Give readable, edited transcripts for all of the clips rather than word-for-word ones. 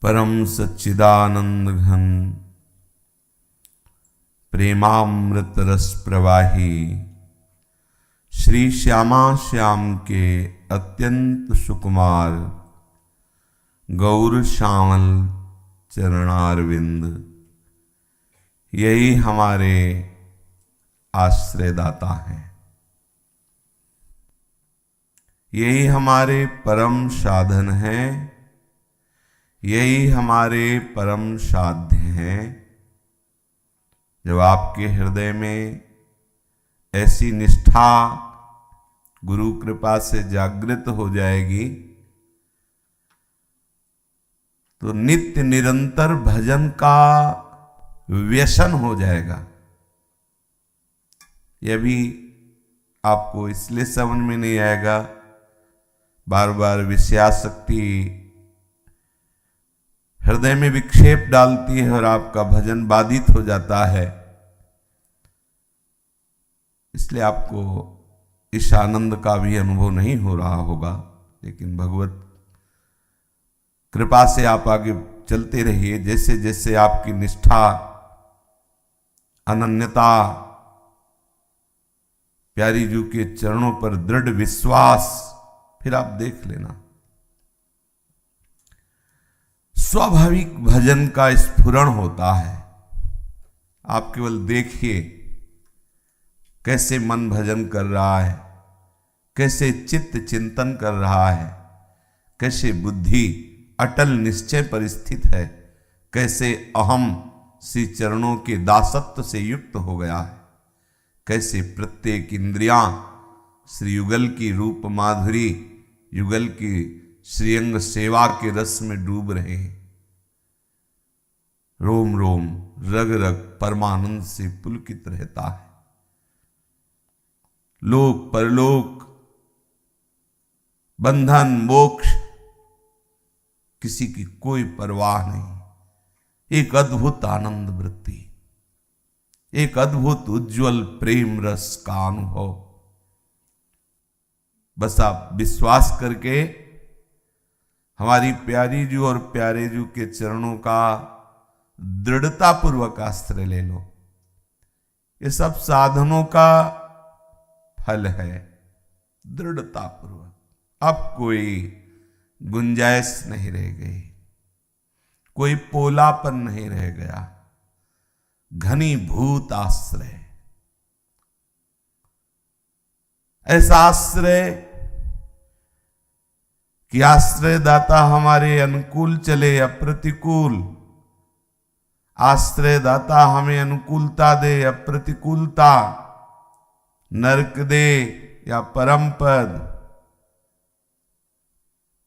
परम सच्चिदानंद घन प्रेमामृत रस प्रवाही श्री श्यामा श्याम के अत्यंत सुकुमार गौर श्यामल चरणारविंद, यही हमारे आश्रयदाता हैं। यही हमारे परम साधन हैं, यही हमारे परम साध्य हैं। जब आपके हृदय में ऐसी निष्ठा गुरु कृपा से जागृत हो जाएगी तो नित्य निरंतर भजन का व्यसन हो जाएगा। यह भी आपको इसलिए समझ में नहीं आएगा, बार बार विषयासक्ति हृदय में विक्षेप डालती है और आपका भजन बाधित हो जाता है। इसलिए आपको इस आनंद का भी अनुभव नहीं हो रहा होगा। लेकिन भगवत कृपा से आप आगे चलते रहिए। जैसे जैसे आपकी निष्ठा, अनन्यता, प्यारी जी के चरणों पर दृढ़ विश्वास, फिर आप देख लेना स्वाभाविक भजन का स्फुरण होता है। आप केवल देखिए कैसे मन भजन कर रहा है, कैसे चित्त चिंतन कर रहा है, कैसे बुद्धि अटल निश्चय पर स्थित है, कैसे अहम श्री चरणों के दासत्व से युक्त हो गया है, कैसे प्रत्येक इंद्रियां श्री युगल की रूप माधुरी, युगल की श्रीअंग सेवा के रस में डूब रहे हैं। रोम रोम रग रग परमानंद से पुलकित रहता है। लोक परलोक, बंधन मोक्ष, किसी की कोई परवाह नहीं। एक अद्भुत आनंद वृत्ति, एक अद्भुत उज्जवल प्रेम रस का अनुभव। बस आप विश्वास करके हमारी प्यारी जी और प्यारे जी के चरणों का दृढ़ता पूर्वक आश्रय ले लो। ये सब साधनों का फल है, दृढ़ता पूर्वक। अब कोई गुंजाइश नहीं रह गई, कोई पोलापन नहीं रह गया। घनीभूत आश्रय, ऐसा आश्रय कि आश्रयदाता हमारे अनुकूल चले या प्रतिकूल, आश्रयदाता हमें अनुकूलता दे या प्रतिकूलता, नरक दे या परम पद,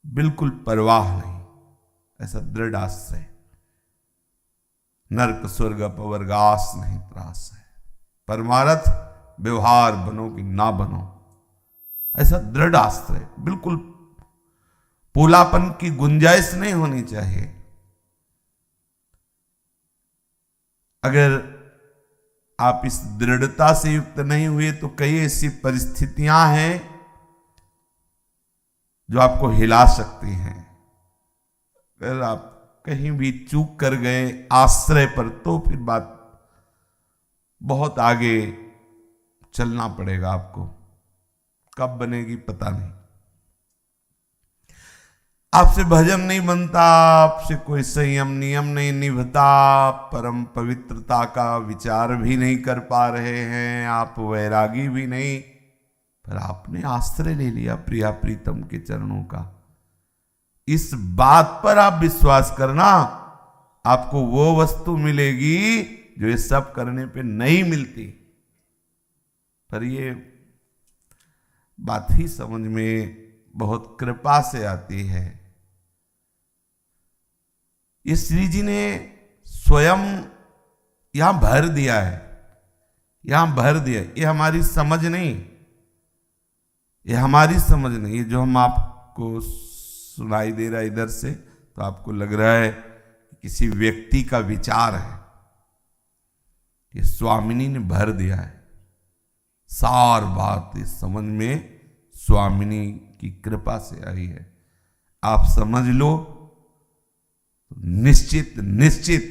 बिल्कुल परवाह नहीं। ऐसा दृढ़ आश्रय। नरक स्वर्ग अपवर्गास नहीं त्रास है। परमार्थ व्यवहार बनो कि ना बनो, ऐसा दृढ़ आश्रय। बिल्कुल पोलापन की गुंजाइश नहीं होनी चाहिए। अगर आप इस दृढ़ता से युक्त नहीं हुए तो कई ऐसी परिस्थितियां हैं जो आपको हिला सकती हैं। अगर आप कहीं भी चूक कर गए आश्रय पर तो फिर बात बहुत आगे चलना पड़ेगा आपको। कब बनेगी पता नहीं। आपसे भजन नहीं बनता, आपसे कोई संयम नियम नहीं निभता, परम पवित्रता का विचार भी नहीं कर पा रहे हैं, आप वैरागी भी नहीं, पर आपने आश्रय ले लिया प्रिया प्रीतम के चरणों का। इस बात पर आप विश्वास करना, आपको वो वस्तु मिलेगी जो ये सब करने पे नहीं मिलती। पर ये बात ही समझ में बहुत कृपा से आती है। ये श्री जी ने स्वयं यहां भर दिया है, यहां भर दिया। ये हमारी समझ नहीं, ये हमारी समझ नहीं। ये जो हम आपको सुनाई दे रहा है इधर से, तो आपको लग रहा है किसी व्यक्ति का विचार है। ये स्वामिनी ने भर दिया है। सार बात इस समझ में स्वामिनी की कृपा से आई है। आप समझ लो तो निश्चित निश्चित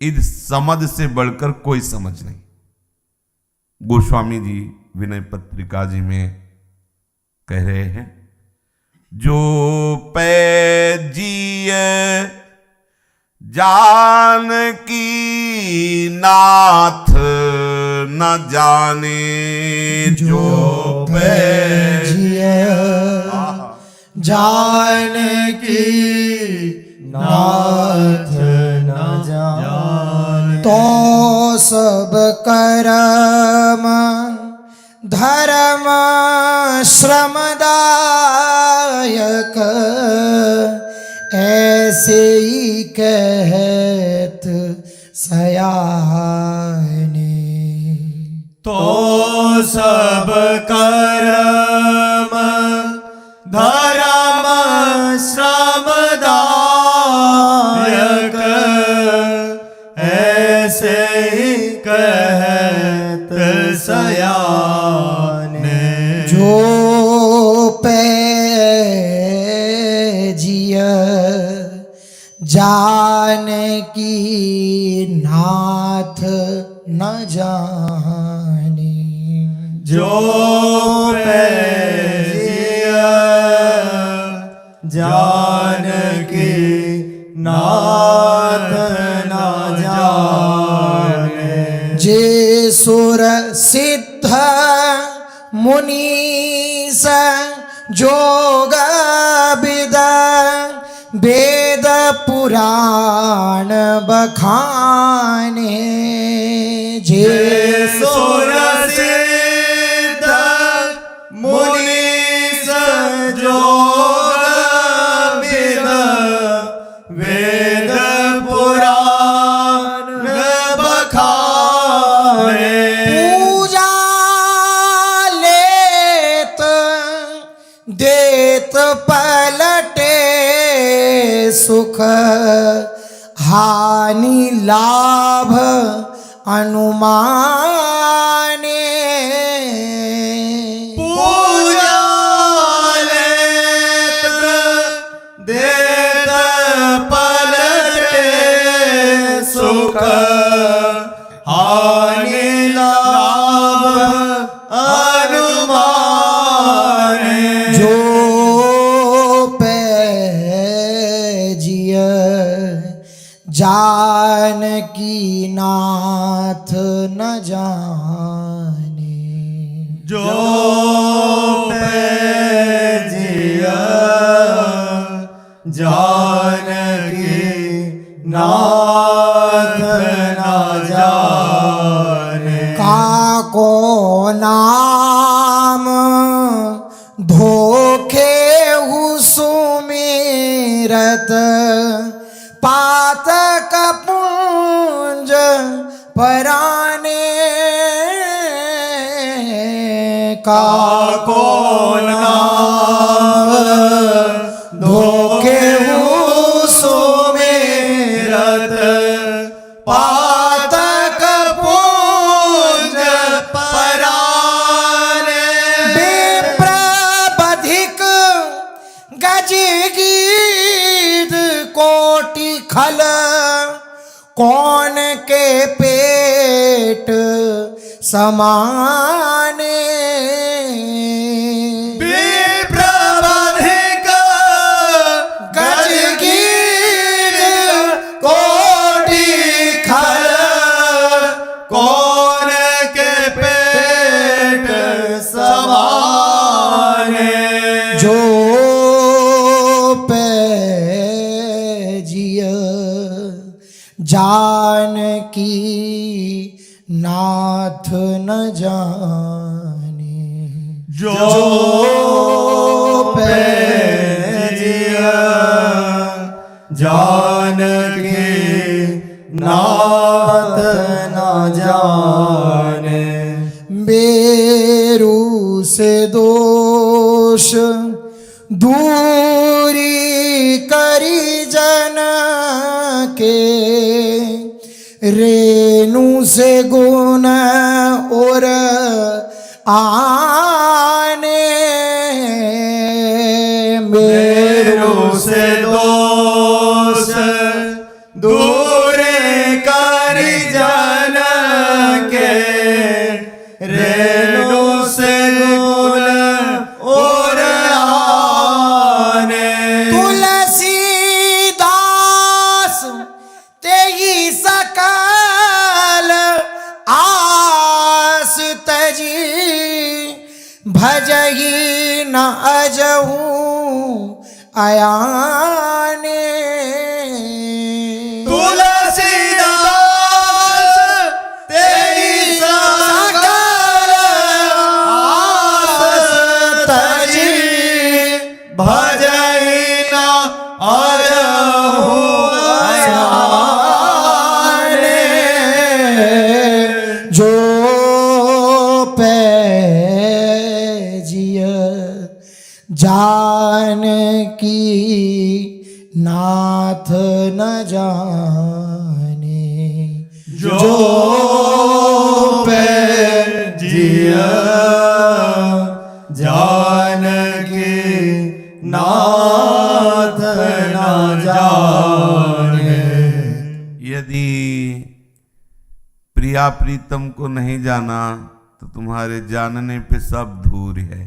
इद समझ से बढ़कर कोई समझ नहीं। गोस्वामी जी विनय पत्रिका जी में कह रहे हैं, जो पै जिय जान की नाथ न जाने, जो पै जिय जान की नाथ न जाने, तो सब कर्म धर्म श्रमदायक ऐसे ही कहत सयाने। तो सब कर्म धर्म श्रमदायक ऐसे ही कहत सयाने, जो पै जिय जान की नाथ न जाने, जो पै जिय जान की नाथ न जाने, जे सुर सिद्ध मुनीस जोग विद वेद पुराण बखाने, जे सुर सिद्ध मुनीस जोग विद वेद पुराण बखाने, पूजा लेत देत पलटे सुख हानि लाभ अनुमाने, पूजा लेत देत पलटे सुख हानि लाभ अनुमाने, जो पै जिय जान की नाथ न जाने, जो पै जिय जान की नाथ न जाने, काको नाम धोखे सुमिरत पातक पुंज पराने, काको नाम धोखे सुमिरत पातक पुंज पराने, विप्रबधिक गजगीद कोटि खल कौन के पेट समाने, विप्रबधिक गजगीद कोटि खल कौन के पेट समाने, जो पै जिय जान की नाथ न जाने, जो पै जिय जान की नाथ न जाने, बेरू से दोष दूरी करी जन के, रेणु से गुण और आने, मेरू से दोष दूर कर जन के रेणु से गुण और आने तुलसीदास तेई सकल आस तजी भजही न अजहू अयाने तुलसीदास तेरी सकल आस तजी भजहि न अजहु अयाने जो पैजिय जान की नाथ न जाने जो पे जिया जानकी नाथ न जाने यदि प्रिया प्रीतम को नहीं जाना तो तुम्हारे जानने पे सब धूल है।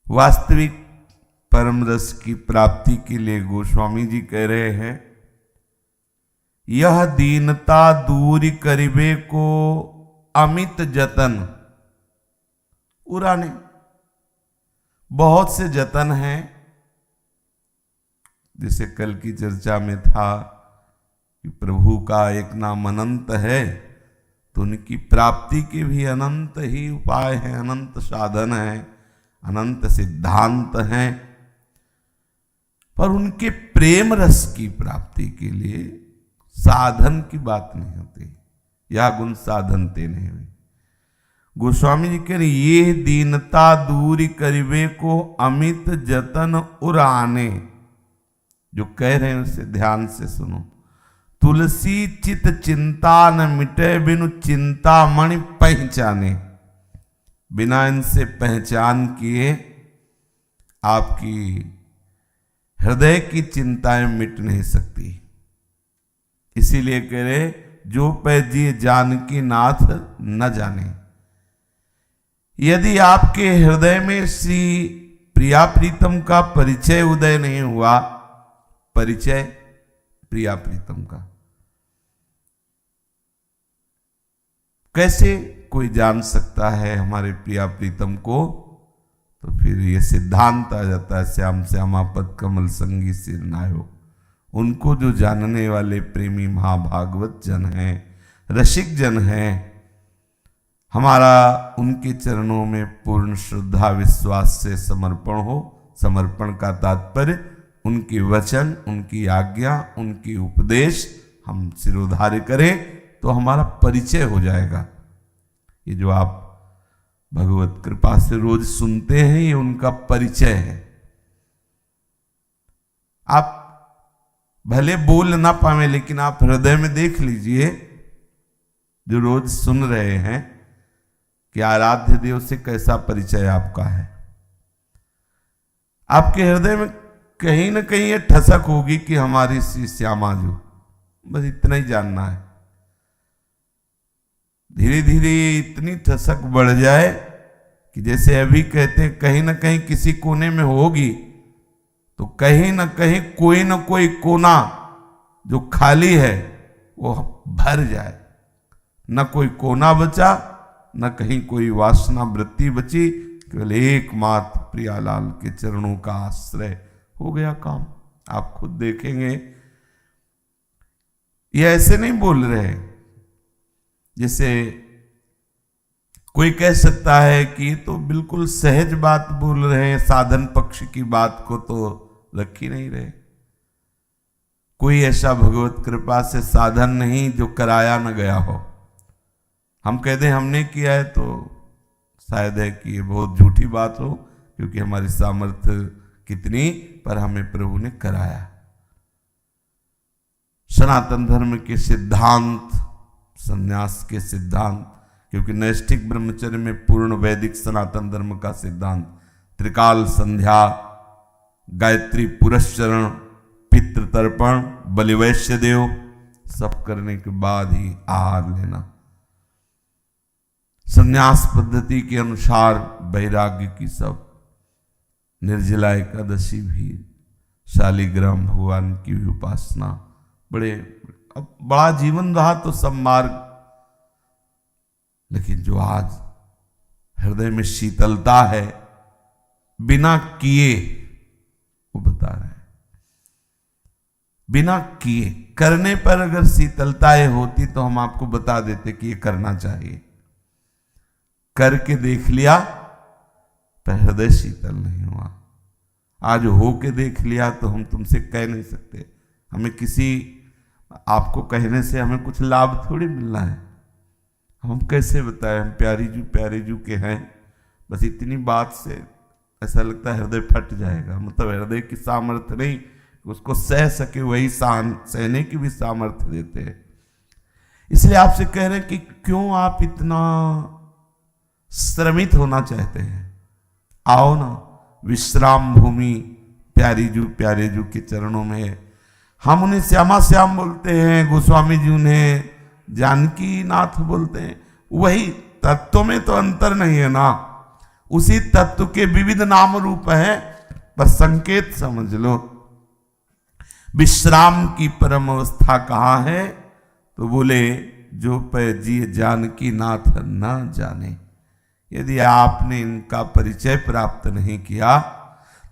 वास्तविक परम रस की प्राप्ति के लिए गोस्वामी जी कह रहे हैं, यह दीनता दूर करिबे को अमित जतन उराने। बहुत से जतन हैं, जैसे कल की चर्चा में था कि प्रभु का एक नाम अनंत है, तो उनकी प्राप्ति के भी अनंत ही उपाय हैं, अनंत साधन हैं, अनंत सिद्धांत हैं। पर उनके प्रेम रस की प्राप्ति के लिए साधन की बात नहीं होती, या गुण साधनते नहीं हुई। गोस्वामी जी कह रहे ये दीनता दूर करिबे को अमित जतन उराने। जो कह रहे हैं उसे ध्यान से सुनो। तुलसी चित चिंता न मिटे बिनु चिंता मणि पहचाने। बिना इनसे पहचान किए आपकी हृदय की चिंताएं मिट नहीं सकती। इसीलिए कह रहे जो पैजिए जानकी नाथ न जाने। यदि आपके हृदय में श्री प्रिया प्रीतम का परिचय उदय नहीं हुआ, परिचय प्रिया प्रीतम का कैसे कोई जान सकता है हमारे प्रिया प्रीतम को? तो फिर ये सिद्धांत आ जाता है, श्याम श्यामापद कमल संगी सिर नायो। उनको जो जानने वाले प्रेमी महाभागवत जन हैं, रसिक जन हैं, हमारा उनके चरणों में पूर्ण श्रद्धा विश्वास से समर्पण हो। समर्पण का तात्पर्य उनकी वचन, उनकी आज्ञा, उनकी उपदेश हम सिरोधार्य करें तो हमारा परिचय हो जाएगा। ये जो आप भगवत कृपा से रोज सुनते हैं, ये उनका परिचय है। आप भले बोल ना पावे, लेकिन आप हृदय में देख लीजिए, जो रोज सुन रहे हैं, कि आराध्य देव से कैसा परिचय आपका है। आपके हृदय में कहीं ना कहीं ये ठसक होगी कि हमारी श्री श्यामा जो, बस इतना ही जानना है। धीरे धीरे इतनी ठसक बढ़ जाए कि जैसे अभी कहते हैं कहीं ना कहीं किसी कोने में होगी, तो कहीं ना कहीं कोई ना कोई कोना जो खाली है वो भर जाए। न कोई कोना बचा, न कहीं कोई वासना वृत्ति बची, केवल एकमात्र प्रियालाल के चरणों का आश्रय हो गया काम। आप खुद देखेंगे, ये ऐसे नहीं बोल रहे जैसे कोई कह सकता है कि ये तो बिल्कुल सहज बात बोल रहे हैं, साधन पक्ष की बात को तो रख ही नहीं रहे। कोई ऐसा भगवत कृपा से साधन नहीं जो कराया न गया हो। हम कह दें हमने किया है तो शायद है कि ये बहुत झूठी बात हो, क्योंकि हमारी सामर्थ्य कितनी, पर हमें प्रभु ने कराया। सनातन धर्म के सिद्धांत, संन्यास के सिद्धांत, क्योंकि नैष्ठिक ब्रह्मचर्य में पूर्ण वैदिक सनातन धर्म का सिद्धांत त्रिकाल संध्या, गायत्री पुरस्चरण, पितृतर्पण, बलिवैश्य देव सब करने के बाद ही आहार लेना। संन्यास पद्धति के अनुसार वैराग्य की सब, निर्जला एकादशी भी, शालिग्राम भगवान की भी उपासना, बड़ा जीवन रहा तो सब मार्ग। लेकिन जो आज हृदय में शीतलता है बिना किए, वो बता रहे हैं, बिना किए, करने पर अगर शीतलताएं होती तो हम आपको बता देते कि ये करना चाहिए। करके देख लिया पर हृदय शीतल नहीं हुआ। आज हो के देख लिया तो हम तुमसे कह नहीं सकते, हमें किसी आपको कहने से हमें कुछ लाभ थोड़ी मिलना है। हम कैसे बताएं, हम प्यारी जू के हैं, बस इतनी बात से ऐसा लगता है हृदय फट जाएगा। मतलब हृदय की सामर्थ्य नहीं, उसको सह सके वही सहने की भी सामर्थ्य देते हैं। इसलिए आपसे कह रहे हैं कि क्यों आप इतना श्रमित होना चाहते हैं, आओ ना विश्राम भूमि प्यारे जू के चरणों में। हम उन्हें श्यामा श्याम बोलते हैं, गोस्वामी जी उन्हें जानकी नाथ बोलते हैं। वही तत्व में तो अंतर नहीं है ना, उसी तत्व के विविध नाम रूप हैं, पर संकेत समझ लो। विश्राम की परम अवस्था कहाँ है? तो बोले जो पे जिए जानकी नाथ न जाने। यदि आपने इनका परिचय प्राप्त नहीं किया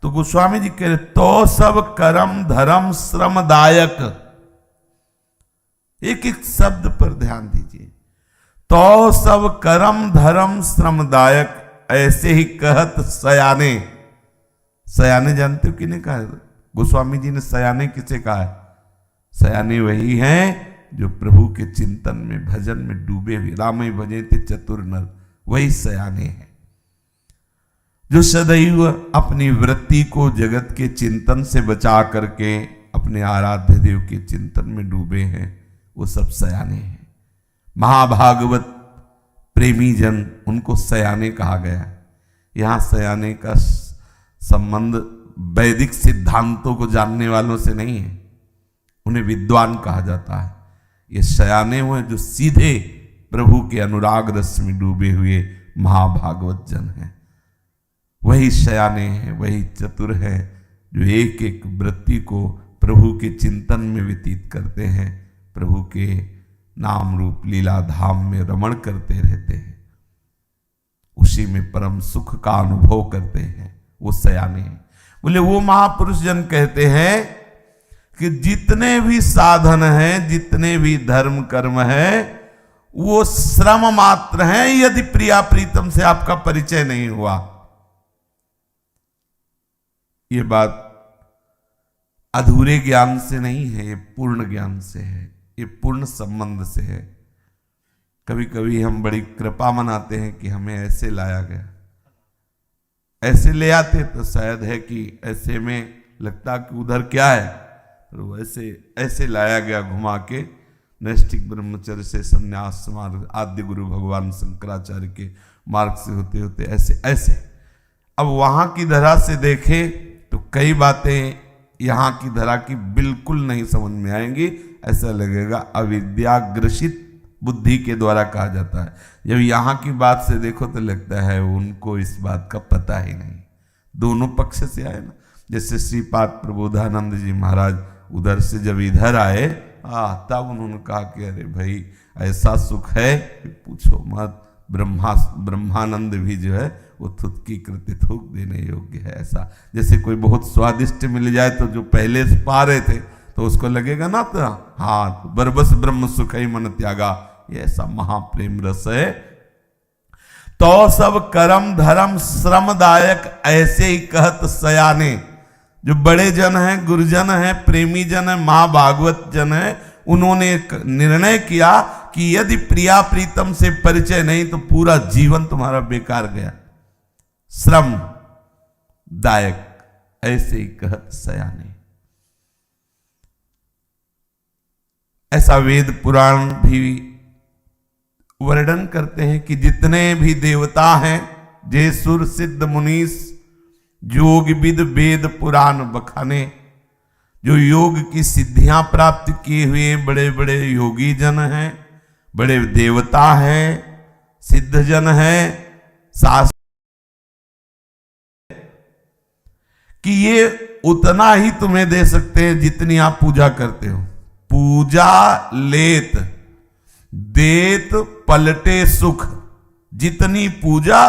तो गोस्वामी जी कह रहे तो सब कर्म धर्म श्रमदायक। एक एक शब्द पर ध्यान दीजिए। तो सब कर्म धर्म श्रमदायक, ऐसे ही कहत सयाने। सयाने जानते हो किने कहा है? गोस्वामी जी ने सयाने किसे कहा है? सयाने वही हैं जो प्रभु के चिंतन में भजन में डूबे हुए, रामई भजे थे चतुर नर, वही सयाने हैं। जो सदैव अपनी वृत्ति को जगत के चिंतन से बचा करके अपने आराध्य देव के चिंतन में डूबे हैं, वो सब सयाने हैं। महाभागवत प्रेमी जन, उनको सयाने कहा गया है। यहां सयाने का संबंध वैदिक सिद्धांतों को जानने वालों से नहीं है, उन्हें विद्वान कहा जाता है। ये सयाने हुए जो सीधे प्रभु के अनुराग रस में डूबे हुए महाभागवत जन हैं। वही सयाने हैं, वही चतुर हैं जो एक एक वृत्ति को प्रभु के चिंतन में व्यतीत करते हैं, प्रभु के नाम रूप लीला धाम में रमण करते रहते हैं, उसी में परम सुख का अनुभव करते हैं, वो सयाने हैं। बोले वो महापुरुष जन कहते हैं कि जितने भी साधन हैं, जितने भी धर्म कर्म हैं, वो श्रम मात्र हैं यदि प्रिया प्रीतम से आपका परिचय नहीं हुआ। ये बात अधूरे ज्ञान से नहीं है, ये पूर्ण ज्ञान से है, ये पूर्ण संबंध से है। कभी कभी हम बड़ी कृपा मनाते हैं कि हमें ऐसे लाया गया, ऐसे ले आते तो शायद है कि ऐसे में लगता कि उधर क्या है, तो ऐसे लाया गया घुमा के। नैष्ठिक ब्रह्मचर्य से संन्यास मार्ग, आद्य गुरु भगवान शंकराचार्य के मार्ग से होते होते ऐसे। अब वहां की धरा से देखे तो कई बातें यहाँ की धरा की बिल्कुल नहीं समझ में आएंगी। ऐसा लगेगा अविद्याग्रसित बुद्धि के द्वारा कहा जाता है। जब यहाँ की बात से देखो तो लगता है उनको इस बात का पता ही नहीं। दोनों पक्ष से आए ना, जैसे श्रीपाद प्रबोधानंद जी महाराज उधर से जब इधर आए तब उन्होंने कहा कि अरे भाई ऐसा सुख है कि पूछो मत। ब्रह्मानंद भी जो है वो थुतकी कृत्य थूक देने योग्य है। ऐसा जैसे कोई बहुत स्वादिष्ट मिल जाए तो जो पहले से पा रहे थे तो उसको लगेगा ना, तो हाँ तो बरबस ब्रह्म सुख ही मन त्यागा, ये ऐसा महाप्रेम रस है। तो सब कर्म धर्म श्रमदायक, ऐसे ही कहत सयाने। जो बड़े जन हैं, गुरुजन हैं, प्रेमी जन हैं, महाभागवत जन हैं, उन्होंने एक निर्णय किया कि यदि प्रिया प्रीतम से परिचय नहीं तो पूरा जीवन तुम्हारा बेकार गया। श्रम दायक, ऐसे ही कहत सयाने। ऐसा वेद पुराण भी वर्णन करते हैं कि जितने भी देवता हैं, जे सुर सिद्ध मुनीस जोग विद वेद पुराण बखाने, जो योग की सिद्धियां प्राप्त किए हुए बड़े बड़े योगी जन हैं, बड़े देवता हैं, सिद्ध जन हैं, शास्त्र कि ये उतना ही तुम्हें दे सकते हैं जितनी आप पूजा करते हो। पूजा लेत देत पलटे सुख, जितनी पूजा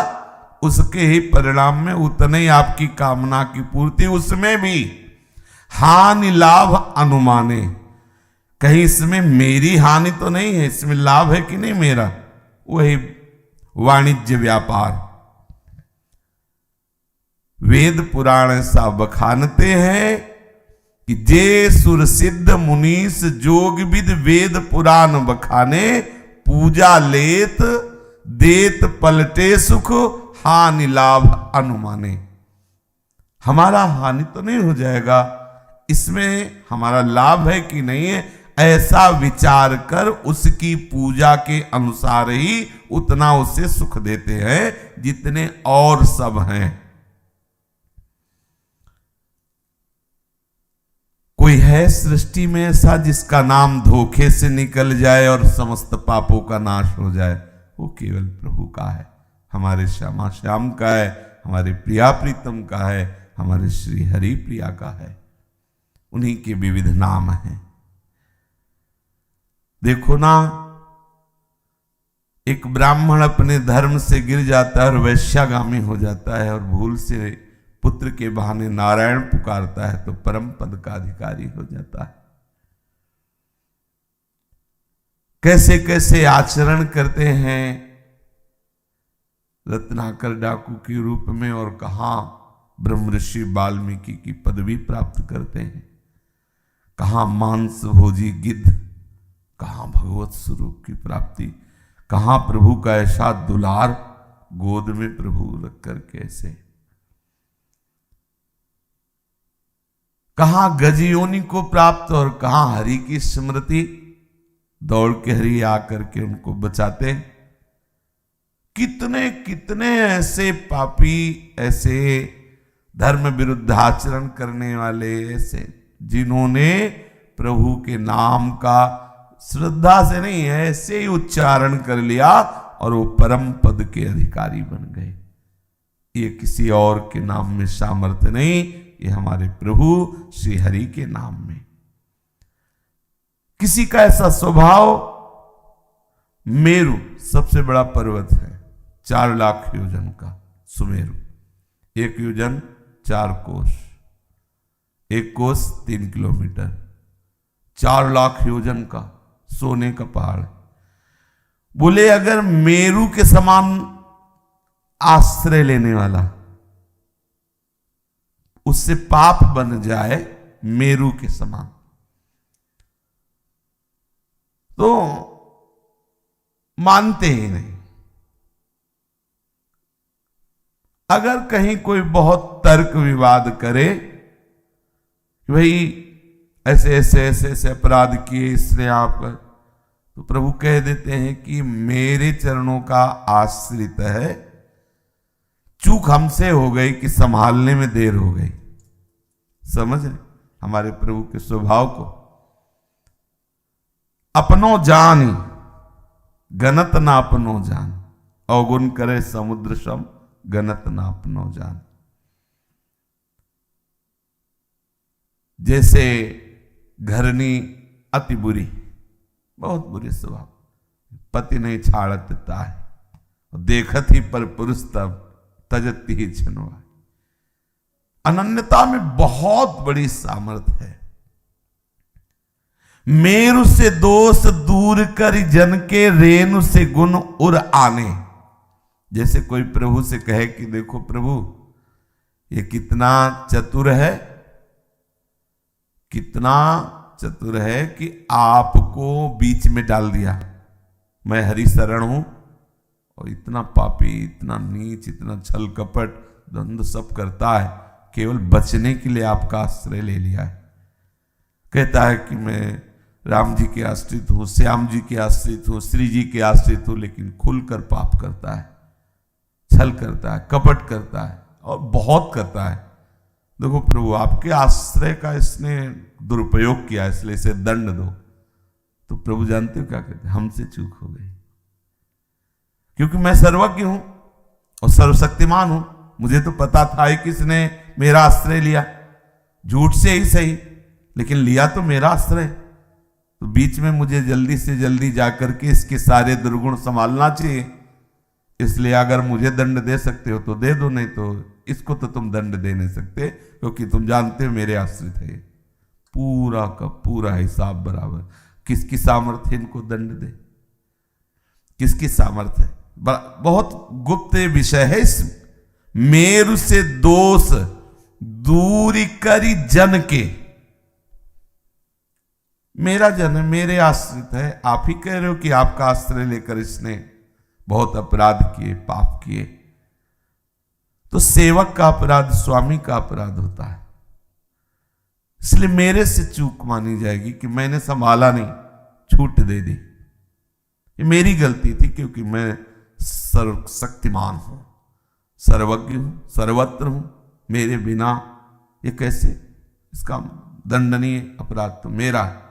उसके ही परिणाम में उतने ही आपकी कामना की पूर्ति, उसमें भी हानि लाभ अनुमाने। कहीं इसमें मेरी हानि तो नहीं है, इसमें लाभ है कि नहीं मेरा, वही वाणिज्य व्यापार। वेद पुराण ऐसा बखानते हैं कि जे सुर सिद्ध मुनीस जोग विद वेद पुराण बखाने, पूजा लेत देत पलटे सुख हानि लाभ अनुमाने। हमारा हानि तो नहीं हो जाएगा, इसमें हमारा लाभ है कि नहीं है, ऐसा विचार कर उसकी पूजा के अनुसार ही उतना उसे सुख देते हैं जितने और सब हैं। कोई है सृष्टि में ऐसा जिसका नाम धोखे से निकल जाए और समस्त पापों का नाश हो जाए? वो केवल प्रभु का है, हमारे श्यामा श्याम का है, हमारे प्रिया प्रीतम का है, हमारे श्री हरि प्रिया का है। उन्हीं के विविध नाम हैं। देखो ना, एक ब्राह्मण अपने धर्म से गिर जाता है और वैश्यागामी हो जाता है और भूल से पुत्र के बहाने नारायण पुकारता है तो परम पद का अधिकारी हो जाता है। कैसे कैसे आचरण करते हैं रत्नाकर डाकू के रूप में, और कहां ब्रह्म ऋषि वाल्मीकि की पदवी प्राप्त करते हैं, कहां मांस भोजी गिद्ध, कहां भगवत स्वरूप की प्राप्ति, कहां प्रभु का ऐसा दुलार, गोद में प्रभु रखकर कैसे, कहां गजयोनि को प्राप्त और कहां हरि की स्मृति, दौड़ के हरि आकर के उनको बचाते। कितने कितने ऐसे पापी, ऐसे धर्म विरुद्ध आचरण करने वाले, ऐसे जिन्होंने प्रभु के नाम का श्रद्धा से नहीं है ऐसे ही उच्चारण कर लिया और वो परम पद के अधिकारी बन गए। ये किसी और के नाम में सामर्थ्य नहीं, ये हमारे प्रभु श्री हरि के नाम में। किसी का ऐसा स्वभाव, मेरु सबसे बड़ा पर्वत है, 4 लाख योजन का सुमेरु, 1 योजन 4 कोस, 1 कोस 3 किलोमीटर, 4 लाख योजन का सोने का पहाड़। बोले अगर मेरु के समान आश्रय लेने वाला उससे पाप बन जाए मेरु के समान, तो मानते ही नहीं। अगर कहीं कोई बहुत तर्क विवाद करे कि भाई ऐसे ऐसे ऐसे ऐसे अपराध किए इसलिए आप, तो प्रभु कह देते हैं कि मेरे चरणों का आश्रित है, चूक हमसे हो गई कि संभालने में देर हो गई। समझ रहे हमारे प्रभु के स्वभाव को। अपनो जान गणत ना अपनो जान, अवगुण करे समुद्र सम गणत ना अपनो जान। जैसे घरनी अति बुरी, बहुत बुरी स्वभाव, पति नहीं छाड़ता है, देखत ही पर पुरुष तब तजती ही छिनवा। अनन्यता में बहुत बड़ी सामर्थ्य है। मेरु से दोष दूर कर जन के रेणु से गुण उर आने। जैसे कोई प्रभु से कहे कि देखो प्रभु ये कितना चतुर है, कितना चतुर है कि आपको बीच में डाल दिया, मैं हरि शरण हूं और इतना पापी, इतना नीच, इतना छल कपट द्वंद्व सब करता है, केवल बचने के लिए आपका आश्रय ले लिया है। कहता है कि मैं राम जी के आश्रित हूं, श्याम जी के आश्रित हूं, श्री जी के आश्रित हूं, लेकिन खुलकर पाप करता है, छल करता है, कपट करता है और बहुत करता है। देखो प्रभु आपके आश्रय का इसने दुरुपयोग किया, इसलिए इसे दंड दो। तो प्रभु जानते हो क्या कहते, हमसे चूक हो गई, क्योंकि मैं सर्वज्ञ हूं और सर्वशक्तिमान हूं। मुझे तो पता था ही किसने मेरा आश्रय लिया, झूठ से ही सही, लेकिन लिया तो मेरा आश्रय। तो बीच में मुझे जल्दी से जल्दी जाकर के इसके सारे दुर्गुण संभालना चाहिए। इसलिए अगर मुझे दंड दे सकते हो तो दे दो, नहीं तो इसको तो तुम दंड दे नहीं सकते, क्योंकि तुम जानते हो मेरे आश्रित है। पूरा का पूरा हिसाब बराबर। किसकी सामर्थ्य इनको दंड दे, किसकी सामर्थ्य है? बहुत गुप्त विषय है। इस मेरु से दोष दूरी करी जन के, मेरा जन मेरे आश्रित है। आप ही कह रहे हो कि आपका आश्रय लेकर इसने बहुत अपराध किए, पाप किए। तो सेवक का अपराध स्वामी का अपराध होता है, इसलिए मेरे से चूक मानी जाएगी कि मैंने संभाला नहीं, छूट दे दी। ये मेरी गलती थी, क्योंकि मैं सर्वशक्तिमान हूं, सर्वज्ञ हूं, सर्वत्र हूं। मेरे बिना ये कैसे, इसका दंडनीय अपराध तो मेरा है।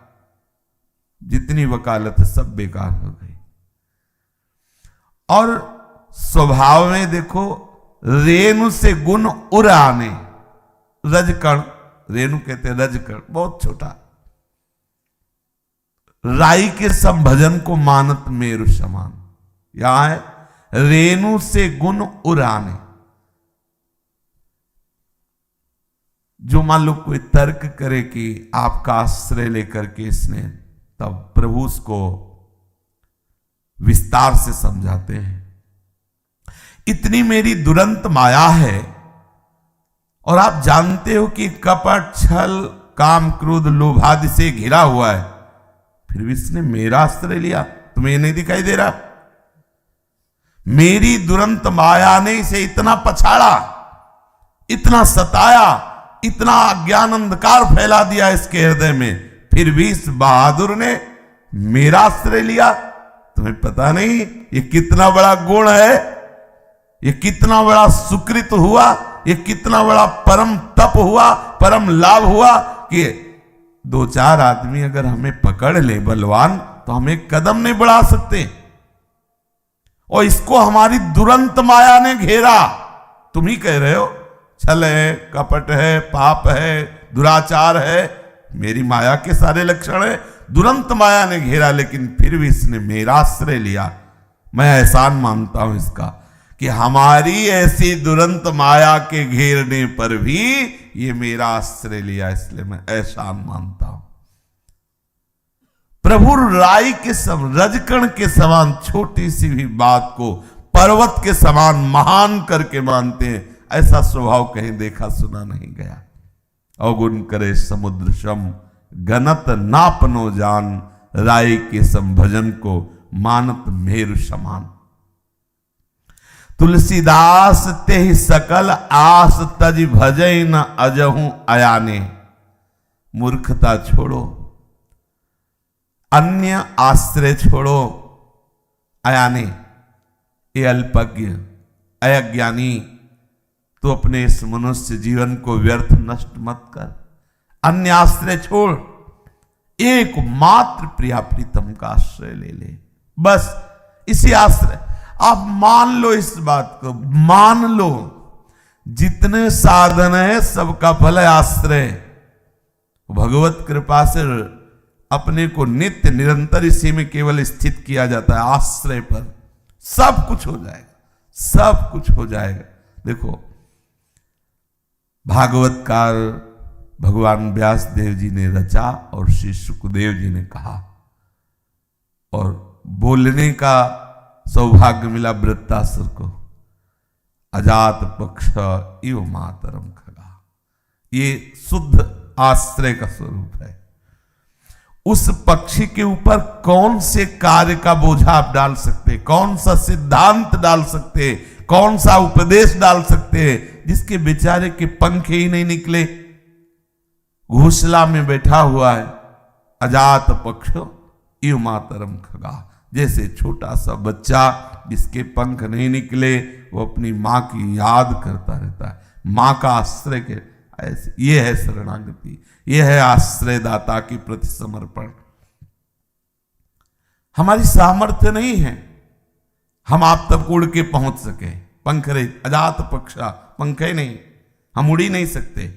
जितनी वकालत है सब बेकार हो गई। और स्वभाव में देखो, रेणु से गुण उर आने, रजकण, रेणु कहते हैं रजकण, बहुत छोटा, राई के संभजन को मानत मेरु समान। यहां है रेणु से गुण उर आने। जो मान लो कोई तर्क करे कि आपका आश्रय लेकर के इसने, तब प्रभु उसको विस्तार से समझाते हैं। इतनी मेरी दुरंत माया है, और आप जानते हो कि कपट, छल, काम, क्रोध, लोभादि से घिरा हुआ है, फिर भी इसने मेरा आश्रय लिया। तुम्हें ये नहीं दिखाई दे रहा? मेरी दुरंत माया ने इसे इतना पछाड़ा, इतना सताया, इतना अज्ञान अंधकार फैला दिया इसके हृदय में, फिर भी इस बहादुर ने मेरा आश्रय लिया। तुम्हें पता नहीं ये कितना बड़ा गुण है, ये कितना बड़ा सुकृत हुआ, ये कितना बड़ा परम तप हुआ, परम लाभ हुआ कि दो चार आदमी अगर हमें पकड़ ले बलवान, तो हम एक कदम नहीं बढ़ा सकते। और इसको हमारी दुरंत माया ने घेरा। तुम ही कह रहे हो छल है, कपट है, पाप है, दुराचार है, मेरी माया के सारे लक्षण है। दुरंत माया ने घेरा, लेकिन फिर भी इसने मेरा आश्रय लिया। मैं एहसान मानता हूं इसका कि हमारी ऐसी दुरंत माया के घेरने पर भी ये मेरा आश्रय लिया, इसलिए मैं एहसान मानता हूं। प्रभु राई के रजकण के समान छोटी सी भी बात को पर्वत के समान महान करके मानते हैं। ऐसा स्वभाव कहीं देखा सुना नहीं गया। अवगुण करे समुद्र सम, गनत नापनो जान, राय के संभजन को मानत मेरु समान। तुलसीदास ते सकल आस तज भजय न अजहू अयाने। मूर्खता छोड़ो, अन्य आश्रय छोड़ो, अयाने ये अल्पज्ञ अज्ञानी, तो अपने इस मनुष्य जीवन को व्यर्थ नष्ट मत कर। अन्य आश्रय छोड़, एकमात्र प्रिया प्रीतम का आश्रय ले ले। बस इसी आश्रय, आप मान लो, इस बात को मान लो, जितने साधन है सबका फल है आश्रय। भगवत कृपा से अपने को नित्य निरंतर इसी में केवल स्थित किया जाता है, आश्रय पर सब कुछ हो जाएगा, सब कुछ हो जाएगा। देखो भागवतकार भगवान व्यास देव जी ने रचा और श्री सुखदेव जी ने कहा, और बोलने का सौभाग्य मिला वृत्तासुर को। अजात पक्ष इव मातरम खगा, ये शुद्ध आश्रय का स्वरूप है। उस पक्षी के ऊपर कौन से कार्य का बोझा आप डाल सकते, कौन सा सिद्धांत डाल सकते, कौन सा उपदेश डाल सकते, जिसके बेचारे के पंख ही नहीं निकले, घोंसला में बैठा हुआ है। अजात पक्ष इव मातरम खगा, जैसे छोटा सा बच्चा जिसके पंख नहीं निकले, वो अपनी मां की याद करता रहता है, मां का आश्रय के। ऐसे ये है शरणागति, ये है आश्रयदाता के प्रति समर्पण। हमारी सामर्थ्य नहीं है हम आप तक उड़ के पहुंच सके, पंख रहित अजात पक्षा, पंखे नहीं, हम उड़ ही नहीं सकते।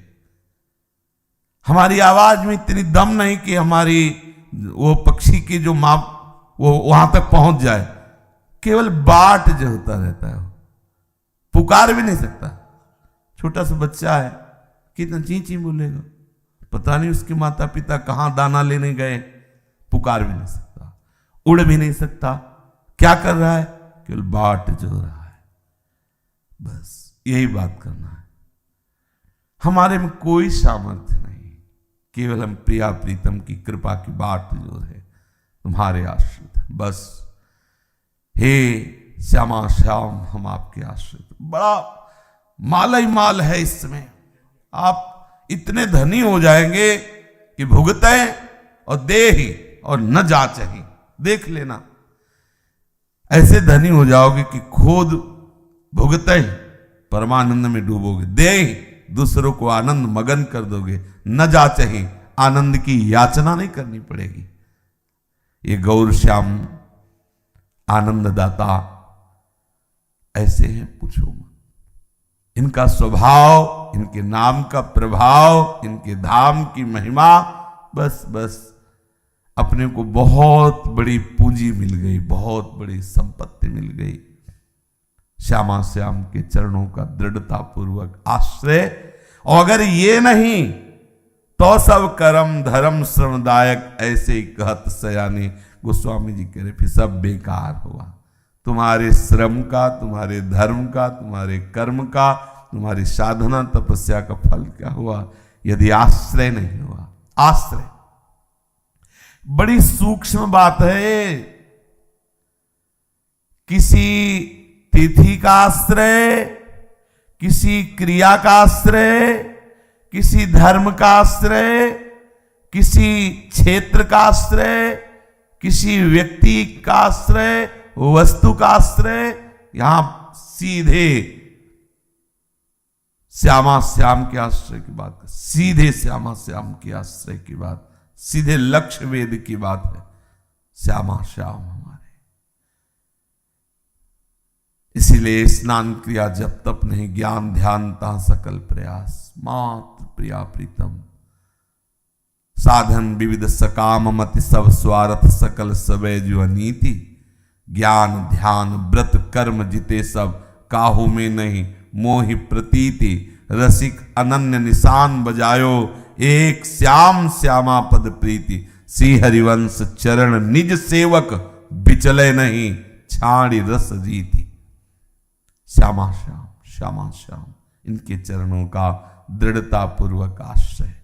हमारी आवाज में इतनी दम नहीं कि हमारी वो पक्षी की जो माप वो वहां तक पहुंच जाए। केवल बाट जो होता रहता है, पुकार भी नहीं सकता। छोटा सा बच्चा है, कितना ची ची बोलेगा, पता नहीं उसके माता पिता कहां दाना लेने गए। पुकार भी नहीं सकता, उड़ भी नहीं सकता। क्या कर रहा है? केवल बाट जो रहा है, बस यही बात करना है। हमारे में कोई सामर्थ्य नहीं, केवल हम प्रिया प्रीतम की कृपा की बाट जो है तुम्हारे आश्रित है। बस हे श्यामा श्याम, हम आपके आश्रित। बड़ा माला ही माल है इसमें। आप इतने धनी हो जाएंगे कि भुगते और दे ही और न जाचे ही। देख लेना, ऐसे धनी हो जाओगे कि खुद भुगते ही परमानंद में डूबोगे, दे ही दूसरों को आनंद मगन कर दोगे, न जाचे ही आनंद की याचना नहीं करनी पड़ेगी। ये गौर श्याम आनंददाता ऐसे हैं, पूछो मत। इनका स्वभाव, इनके नाम का प्रभाव, इनके धाम की महिमा, बस बस अपने को बहुत बड़ी पूंजी मिल गई, बहुत बड़ी संपत्ति मिल गई। श्यामा श्याम के चरणों का दृढ़ता पूर्वक आश्रय। और अगर ये नहीं तो सब कर्म धर्म श्रमदायक, ऐसे ही कहत सयानी। गोस्वामी जी कह रहे फिर सब बेकार हुआ। तुम्हारे श्रम का, तुम्हारे धर्म का, तुम्हारे कर्म का, तुम्हारी साधना तपस्या का फल क्या हुआ यदि आश्रय नहीं हुआ। आश्रय बड़ी सूक्ष्म बात है। किसी तिथि का आश्रय, किसी क्रिया का आश्रय, किसी धर्म का आश्रय, किसी क्षेत्र का आश्रय, किसी व्यक्ति का आश्रय, वस्तु का आश्रय, यहां सीधे श्यामा श्याम के आश्रय की बात, सीधे श्यामा श्याम के आश्रय की बात, सीधे लक्ष्य वेद की बात है। श्यामा श्याम हमारे, इसीलिए स्नान क्रिया जब तप नहीं, ज्ञान ध्यान ता सकल प्रयास, मात्र प्रिया प्रीतम। साधन विविध सकाम मति सब स्वार्थ, सकल सबे जो नीति। ज्ञान ध्यान व्रत कर्म जिते सब, काहू में नहीं मोहि प्रतीति। रसिक अनन्य निशान बजायो, एक श्याम श्यामा पद प्रीति। श्री हरिवंश चरण निज सेवक, बिचले नहीं छाड़ी रस जीती। श्यामा श्याम, श्यामा श्याम, इनके चरणों का दृढ़ता पूर्वक आश्रय।